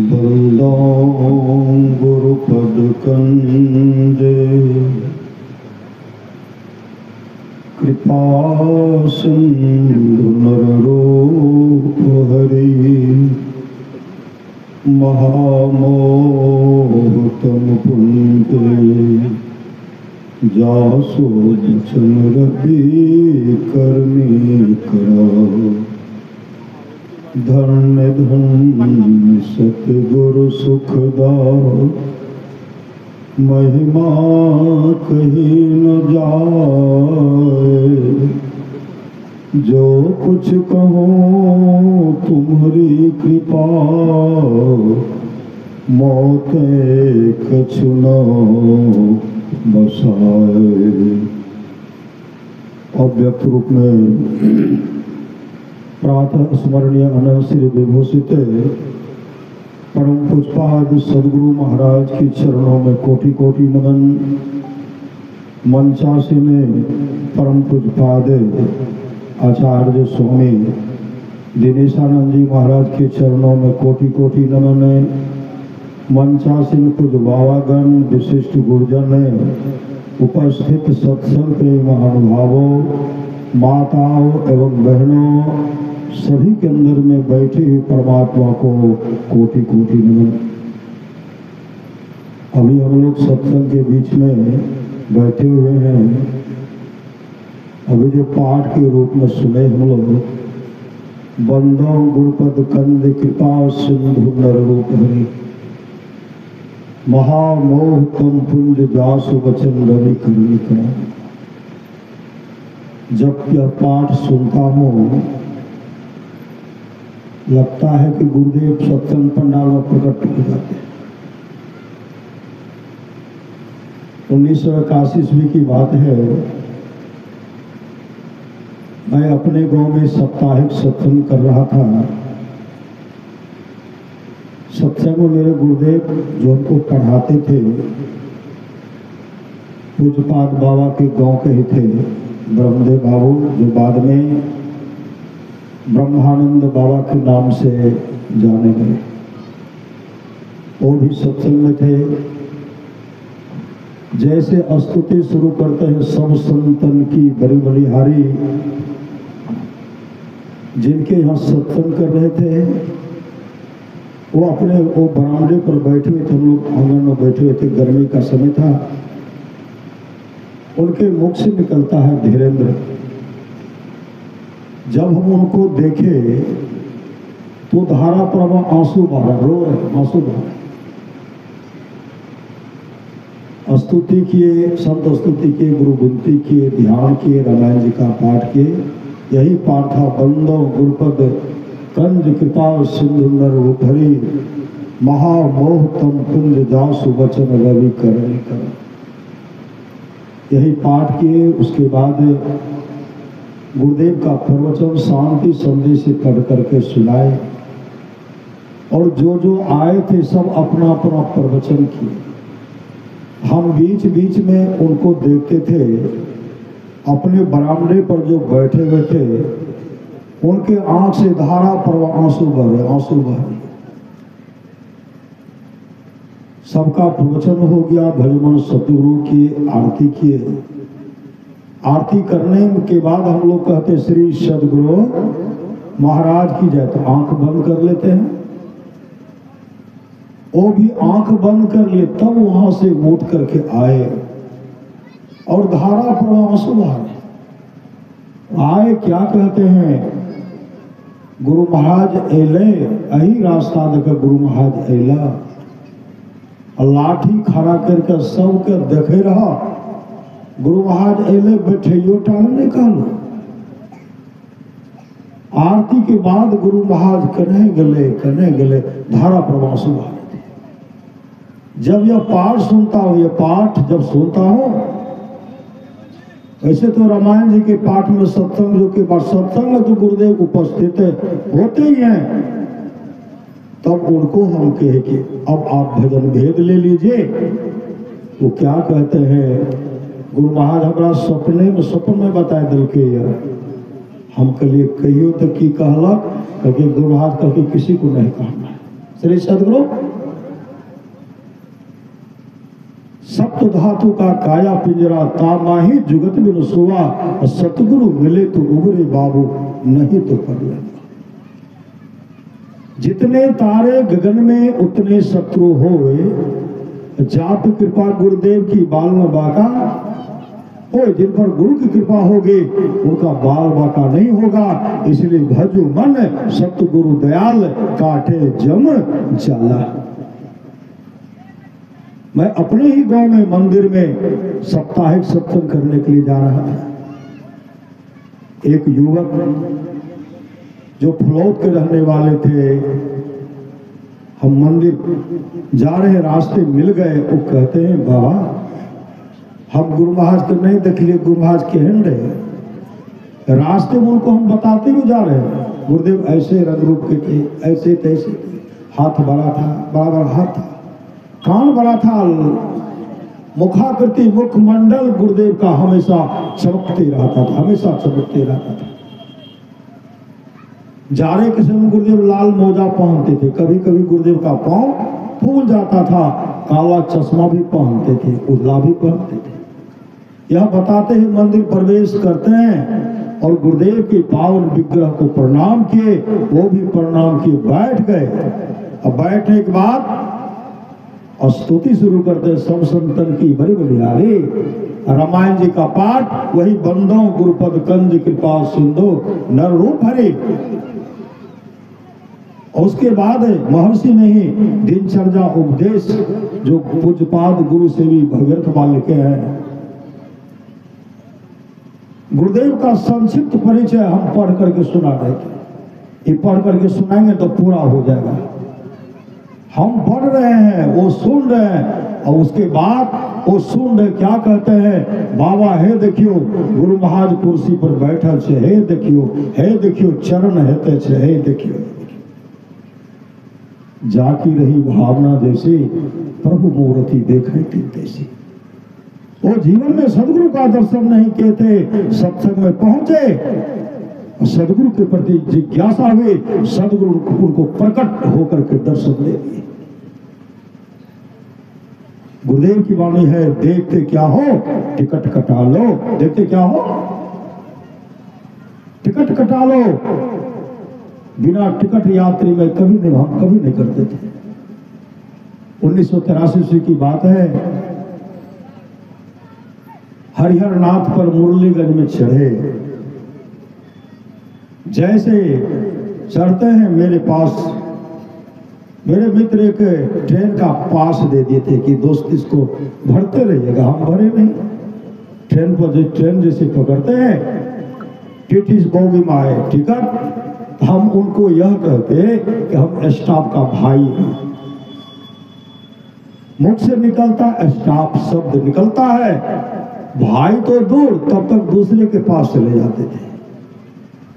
बंदो गुरुपद कंजे कृपा सिंधु नररूप हरि महामोह तम पुण्य जासो बचन रवि करनी करा धन्य धन्य सतगुरु सुखदा महिमा कही न जाए जो कुछ कहो तुम्हारी कृपा मौते कछु न बसाए। अव्यक्त रूप में प्रातः स्मरणीय अनंत श्री विभूषित परम पूज्यपाद सदगुरु महाराज के चरणों में कोटि कोटि नमन। मंचासी में परम पूज्यपाद आचार्य स्वामी दिनेशानंद जी महाराज के चरणों में कोटि कोटि नमन। मंचासीन पूज्य बाबागण विशिष्ट गुरुजन उपस्थित सत्संग के महानुभावों माताओं एवं बहनों सभी के अंदर में बैठे हुए परमात्मा को कोटि कोटि नमन। अभी हम लोग सत्संग के बीच में बैठे हुए हैं। अभी जो पाठ के रूप में सुने हम लोग बंदो गुरुपद कंद कृपा सिंधु नररूप हरि महामोह तम पुंज जासु वचन रवि करनी करा। जब यह पाठ सुनता हूँ लगता है कि गुरुदेव सत्संग पंडाल में प्रकट हो जाते हैं। 1981 ईस्वी की बात है। मैं अपने गांव में साप्ताहिक सत्संग कर रहा था। सत्संग में मेरे गुरुदेव जो हमको पढ़ाते थे पूज्यपाद बाबा के गांव के ही थे, ब्रह्मदेव बाबू, जो बाद में ब्रह्मानंद बाबा के नाम से जाने गए। वो भी सत्संग में थे। जैसे स्तुति शुरू करते हैं सब संतन की बड़ी बलिहारी, जिनके यहाँ सत्संग कर रहे थे वो अपने वो बरामदे पर बैठे हुए थे। हम लोग आंगन में बैठे हुए थे, गर्मी का समय था। उनके मुख से निकलता है धीरेन्द्र। जब हम उनको देखे तो धारा प्रभा आंसू बहा, रो रहे, आंसू बहा। स्तुति किए, संत स्तुति किए, गुरु विनती किए, ध्यान किए, रामायण जी का पाठ किए। यही पाठ था बंदो गुरुपद कंज कृपा सिंधु नररूप हरि महामोह तम पुंज जासु वचन रवि करनी करा। यही पाठ किए। उसके बाद गुरुदेव का प्रवचन शांति संदेश से पढ़ करके सुनाए और जो जो आए थे सब अपना अपना प्रवचन किए। हम बीच बीच में उनको देखते थे। अपने बरामदे पर जो बैठे हुए थे उनके आंख से धारा प्रवाह आंसू बह रहे, आंसू बह रहे। सबका प्रवचन हो गया। भजन सतगुरु की आरती किए। आरती करने के बाद हम लोग कहते श्री सदगुरु महाराज की जय, तो आंख बंद कर लेते हैं। वो भी आंख बंद कर लिए तब वहां से उठ करके आए और धारा प्रवाह आंसू बहाए। आए क्या कहते हैं, गुरु महाराज एले, यही रास्ता देकर गुरु महाराज एला। लाठी खड़ा करके सबके देखे रहा। गुरु महाराज एले बैठे टाल निकालो। आरती के बाद गुरु महाराज कने गले धारा प्रवाह सुबह। जब यह पाठ सुनता हूँ, ये पाठ जब सुनता हूँ, ऐसे तो रामायण जी के पाठ में सत्संग जो के बाद सत्संग में तो गुरुदेव उपस्थित होते ही हैं। तब उनको हम कहे कि अब आप भजन भेद ले लीजिए। तो क्या कहते हैं, गुरु महाराज हमारा स्वप्न में बताए दिल के हम कलिए कहियो तो की कहलक क्योंकि गुरु महाराज कभी किसी को नहीं कहना है। श्री सदगुरु सप्त धातु का काया पिंजरा तामाही जुगत बिन सुआ, और सतगुरु मिले तो उबरे बाबू नहीं तो कर लेगा। जितने तारे गगन में उतने शत्रु होए, जाप कृपा गुरुदेव की बाल में बाका हो। जिन पर गुरु की कृपा होगी उनका बाल बाका नहीं होगा। इसलिए भजो मन सतगुरु दयाल, काटे जम जाला। मैं अपने ही गांव में मंदिर में साप्ताहिक सत्संग करने के लिए जा रहा था। एक युवक जो फलौद के रहने वाले थे, हम मंदिर जा रहे रास्ते मिल गए। वो कहते हैं बाबा हम गुरु महाराज को नहीं देख लिए, गुरु महाराज केहन रहे। रास्ते में उनको हम बताते हुए जा रहे हैं, गुरुदेव ऐसे रंग रूप के थे, ऐसे तैसे, हाथ बड़ा था, बड़ा बड़ा हाथ था, कान बड़ा था, मुखाकृति मुखमंडल गुरुदेव का हमेशा चमकते रहता था, हमेशा चमकते रहता था। जाड़े के समय गुरुदेव लाल मोजा पहनते थे, कभी कभी गुरुदेव का पांव फूल जाता था, काला चश्मा भी पहनते थे, उजला भी पहनते थे। यह बताते ही मंदिर प्रवेश करते हैं और गुरुदेव के पावन विग्रह को प्रणाम किए, वो भी प्रणाम किए, बैठ गए। अब बैठने के बाद और स्तुति शुरू करते, सब संतन की बड़ी बलिहारी। रामायण जी का पाठ, वही बंदो गुरुपद कंज कृपा सिंधु नर रूप हरे। और उसके बाद महर्षि में ही दिनचर्या उपदेश जो पूज्यपाद गुरु सेवी भगीरथ वाल लिखे हैं। गुरुदेव का संक्षिप्त परिचय हम पढ़ करके सुना रहे थे। ये पढ़ करके सुनाएंगे तो पूरा हो जाएगा। हम पढ़ रहे हैं, वो सुन रहे हैं, और उसके बाद वो सुन रहे क्या कहते हैं, बाबा हे देखियो गुरु महाराज कुर्सी पर बैठल छे, हे देखियो चरण हेते छे, हे देखियो। जाकी रही भावना जैसे प्रभु मूर्ति देखे तैसे। वो जीवन में सदगुरु का दर्शन नहीं किए थे, सत्संग में पहुंचे, सदगुरु के प्रति जिज्ञासा हुई, सदगुरु उनको प्रकट होकर के दर्शन दे दिए। गुरुदेव की वाणी है, देखते क्या हो टिकट कटा लो। देखते क्या हो टिकट कटा लो। बिना टिकट यात्री में हम कभी नहीं करते थे। 1983 की बात है, हरिहर नाथ पर मुरलीगंज में चढ़े। जैसे चढ़ते हैं मेरे पास मेरे मित्र एक ट्रेन का पास दे दिए थे कि दोस्त इसको भरते रहिएगा। हम भरे नहीं। ट्रेन पर ट्रेन जैसे पकड़ते हैं, टीटी बोगी में आए टिकट, हम उनको यह कहते कि हम स्टाफ का भाई हैं। मुख से निकलता स्टाफ शब्द निकलता है, भाई तो दूर, तब तक दूसरे के पास चले जाते थे।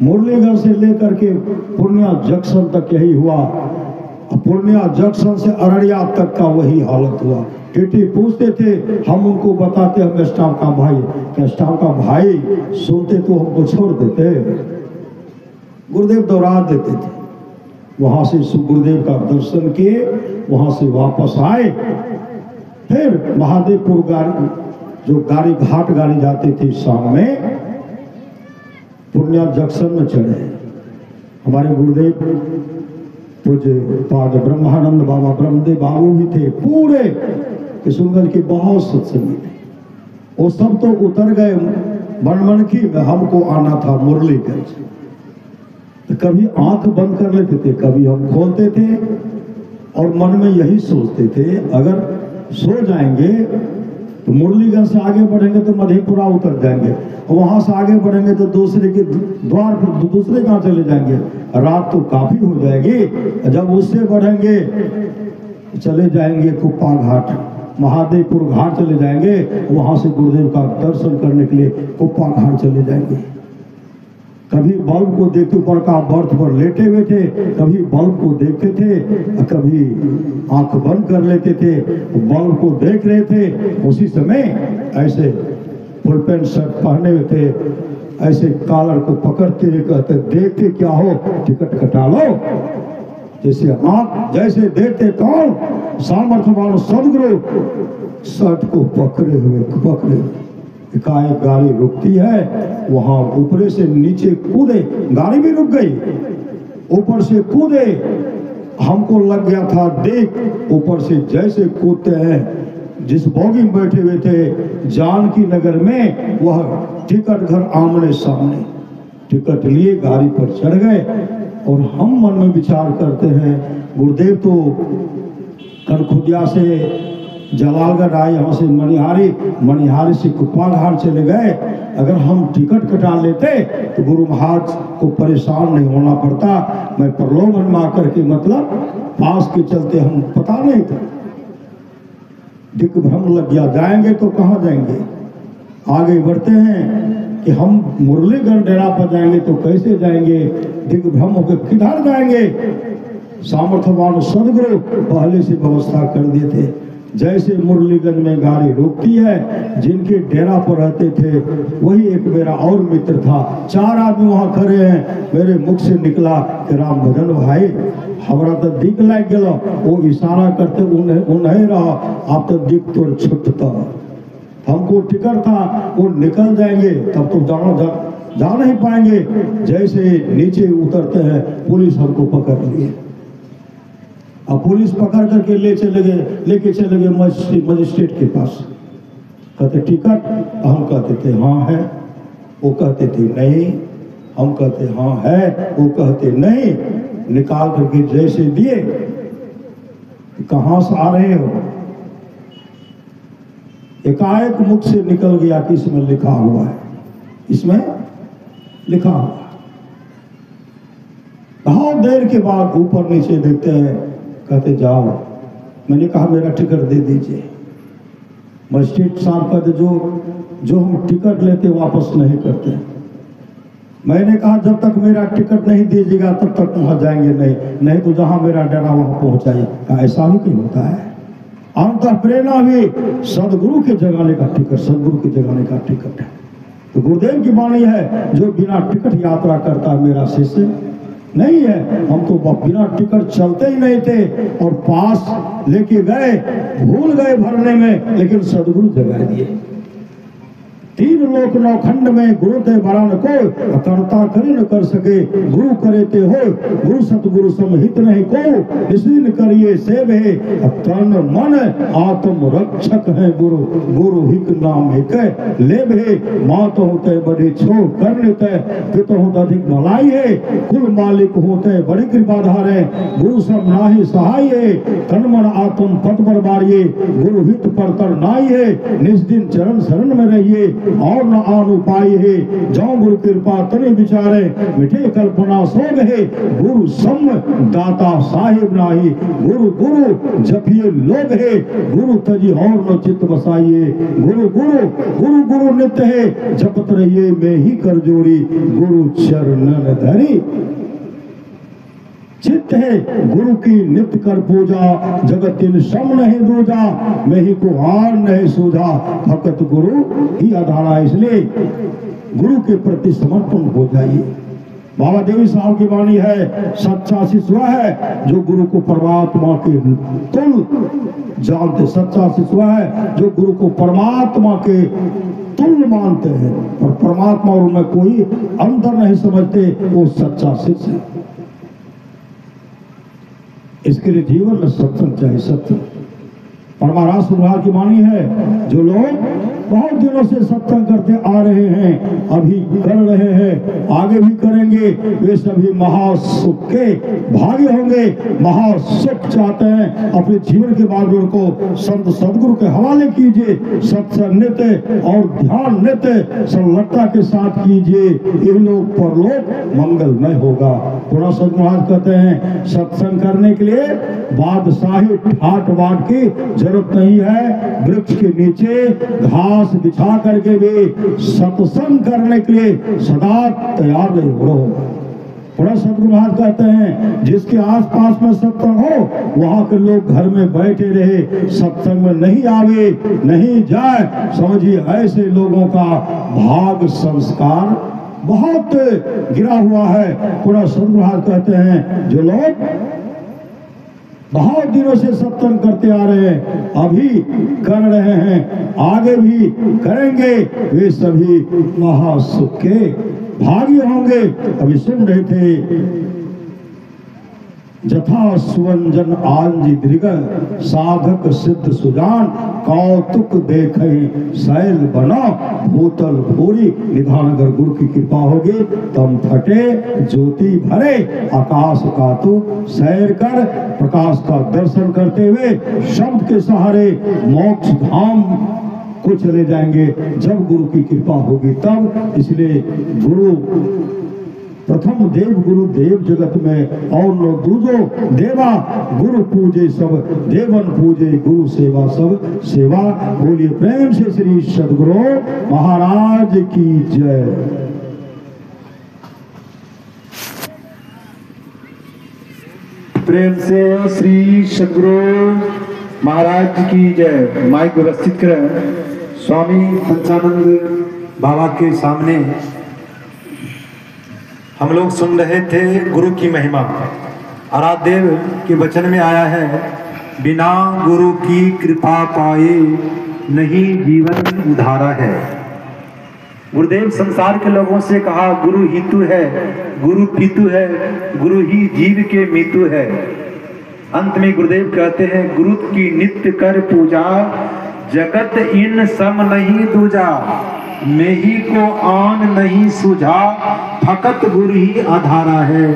मुरलीगंज से लेकर के पूर्णिया जंक्शन तक यही हुआ। पूर्णिया जंक्शन से अररिया तक का वही हालत हुआ। टीटी पूछते थे, हम उनको बताते हम स्टाफ का भाई। क्या स्टाफ का भाई सुनते तो हमको छोड़ देते, गुरुदेव दौड़ा देते थे। वहां से गुरुदेव का दर्शन किए, वहां से वापस आए। फिर महादेवपुर गाड़ी जो गाड़ी घाट गाड़ी जाती थी शाम में, पूर्णिया जंक्शन में चढ़े। हमारे गुरुदेव पूज्य पाद ब्रह्मानंद बाबा ब्रह्मदेव बाबू भी थे, पूरे किशनगंज के बहुत सत्संगी थे। वो सब तो उतर गए बनमनखी में, हमको आना था मुरलीगंज। तो कभी आंख बंद कर लेते थे, कभी हम खोलते थे और मन में यही सोचते थे, अगर सो जाएंगे तो मुरलीगंज से आगे बढ़ेंगे तो मधेपुरा उतर जाएंगे, और वहां से आगे बढ़ेंगे तो दूसरे के द्वार पर दूसरे कहाँ चले जाएंगे, रात तो काफी हो जाएगी। जब उससे बढ़ेंगे चले जाएंगे कुप्पा घाट, महादेवपुर घाट चले जाएंगे, वहां से गुरुदेव का दर्शन करने के लिए कुप्पा घाट चले जाएंगे। कभी बल्ब को देखते ऊपर का बर्थ पर लेटे हुए थे, कभी बल्ब को देखते थे, कभी आंख बंद कर लेते थे, बल्ब को देख रहे थे। उसी समय ऐसे फुल पैंट शर्ट पहने हुए थे, ऐसे कॉलर को पकड़ते हुए कहते, देखते क्या हो, टिकट कटा लो। जैसे आप जैसे देखते कौन, सामर्थ्यवान सदगुरु शर्ट को पकड़े एकाएक गाड़ी रुकती है, वहां ऊपर से नीचे कूदे, गाड़ी भी रुक गई, ऊपर से कूदे, हमको लग गया था देख, ऊपर से जैसे कूदते हैं, जिस बोगी में बैठे हुए थे जानकी नगर में, वह टिकट घर आमने सामने, टिकट लिए गाड़ी पर चढ़ गए। और हम मन में विचार करते हैं, गुरुदेव तो कनखुदिया से जलालगढ़ आए, यहाँ से मणिहारी से कुप्पा घाट चले गए। अगर हम टिकट कटा लेते तो गुरु महाराज को परेशान नहीं होना पड़ता। मैं प्रलोभन में आकर के मतलब पास के चलते हम पता नहीं था, दिग्भ्रम लग गया, जाएंगे तो कहाँ जाएंगे। आगे बढ़ते हैं कि हम मुरलीगंज डेरा पर जाएंगे तो कैसे जाएंगे, दिग्भ्रम होकर किधर जाएंगे। सामर्थ्यवान सदगुरु पहले से व्यवस्था कर दिए थे। जैसे मुरलीगंज में गाड़ी रुकती है, जिनके डेरा पर रहते थे वही एक मेरा और मित्र था, 4 आदमी वहां खड़े हैं। मेरे मुख से निकला कि राम भजन भाई, हमारा तो दिख लग गया। वो इशारा करते उन्हें रहा, आप तो दिख तो छुटता, हमको टिकट था, वो निकल जाएंगे तब तो जा नहीं पाएंगे। जैसे नीचे उतरते हैं, पुलिस हमको पकड़ लिए। अब पुलिस पकड़ करके लेके चले गए मजिस्ट्रेट के पास। कहते टिकट, हम कहते थे हाँ है, वो कहते थे नहीं, हम कहते हाँ है, वो कहते नहीं। निकाल करके जैसे दिए, कहाँ से आ रहे हो, एकाएक मुख से निकल गया कि इसमें लिखा हुआ है, इसमें लिखा हुआ। बहुत देर के बाद ऊपर नीचे देखते हैं, कहते जाओ। मैंने कहा मेरा टिकट दे दीजिए। मजिस्ट्रेट साहब कहते जो हम टिकट लेते वापस नहीं करते। मैंने कहा जब तक मेरा टिकट नहीं दीजिएगा तब तक वहां जाएंगे नहीं तो जहां मेरा डेरा वहां पहुंचाइए। ऐसा ही क्यों होता है। अंत प्रेरणा भी सदगुरु के जगाने का टिकट, सदगुरु के जगाने का टिकट है। तो गुरुदेव की वाणी है, जो बिना टिकट यात्रा करता मेरा शिष्य नहीं है। हम तो बिना टिकट चलते ही नहीं थे, और पास लेके गए, भूल गए भरने में, लेकिन सदगुरु जगा दिए। 3 लोक 9 खंड में गुरु ते बरान को, करता करे न कर सके, गुरु करे ते हो, गुरु सतगुरु समहित नहीं को, निस्दिन करिए सेव है, तन मन आत्म रक्षक है गुरु, गुरु हिक नाम हिक लेव है, मात होते बड़े छो करने ते, पिता होता अधिक भलाई है, कुल मालिक होते बड़ी कृपाधार है, गुरु सब नाही सहाय है, तन मन आत्म पद बरबारिये, गुरु हित पर तर नाई है, निस्दिन चरण शरण में रहिए, और न आन उपाय है, जाऊं गुरु कृपा तने विचारे, मिठे कल्पना सोग है, गुरु सम दाता साहिब नाही, गुरु गुरु जपिए लोग है, गुरु तजी और न चित्त बसाइए, गुरु गुरु गुरु गुरु नित्य है, जपत रहिए मैं ही कर जोड़ी, गुरु चरणन धरी चित्त है, गुरु की नित्य कर पूजा, जगत इन सम नहीं दूजा, मैं ही को हार नहीं सूझा, भगत गुरु ही आधारा। इसलिए गुरु के प्रति समर्पण हो जाइए। बाबा देवी साहब की वाणी है, सच्चा शिष्य है जो गुरु को परमात्मा के तुल जानते, सच्चा शिष्य है जो गुरु को परमात्मा के तुल मानते हैं, और परमात्मा और उनमें कोई अंतर नहीं समझते, वो सच्चा शिष्य है। इसके लिए जीवन में सत्संग चाहिए। सत्संग परमाराज सुभाष की वाणी है, जो लोग बहुत दिनों से सत्संग करते आ रहे हैं, अभी कर रहे हैं, आगे भी करेंगे, वे सभी महासुख के भागी होंगे। महासुख चाहते हैं, अपने जीवन के बागडोर को संत सदगुरु के हवाले कीजिए। सत्संग नित्य और ध्यान नित्य संलग्नता के साथ कीजिए, ये लोग परलोक मंगलमय होगा। पूरा सदगुरु महाराज कहते हैं, सत्संग करने के लिए बादशाही ठाट बाट की जरूरत नहीं है। वृक्ष के नीचे घास बिछा करके भी सत्संग करने के लिए सदा तैयार रहो। बड़ा सदगुरु महाराज कहते हैं, जिसके आसपास में सत्संग हो वहां के लोग घर में बैठे रहे, सत्संग में नहीं आवे नहीं जाए, समझिए ऐसे लोगों का भाग संस्कार बहुत गिरा हुआ है। पुनः सद्गुरु महाराज कहते हैं जो लोग बहुत दिनों से सत्संग करते आ रहे हैं, अभी कर रहे हैं, आगे भी करेंगे, वे सभी महासुख के भागी होंगे। अभी सुन रहे थे जथा सुवंजन आंजी दृग साधक सिद्ध सुजान कौतुक देखे शैल बना भूतल भूरी। निधान अगर गुरु की कृपा होगी तम फटे ज्योति भरे आकाश का तू सैर कर। प्रकाश का दर्शन करते हुए शब्द के सहारे मोक्ष धाम को चले जाएंगे जब गुरु की कृपा होगी तब। इसलिए गुरु प्रथम देव गुरु देव जगत में और न दूजो देवा। गुरु पूजे सब देवन पूजे गुरु सेवा सब सेवा। बोलिए प्रेम से श्री सद्गुरु महाराज की जय। प्रेम से श्री सद्गुरु महाराज की जय। माइक व्यवस्थित करें। स्वामी पंचानंद बाबा के सामने हम लोग सुन रहे थे गुरु की महिमा। आराध्य देव के वचन में आया है, बिना गुरु की कृपा पाए नहीं जीवन उधारा है। गुरुदेव संसार के लोगों से कहा गुरु हितु है, गुरु पितु है, गुरु ही जीव के मितु है। अंत में गुरुदेव कहते हैं गुरु की नित्य कर पूजा, जगत इन सम नहीं दूजा। मेही को आन नहीं सूझा, फकत गुरु ही आधारा है।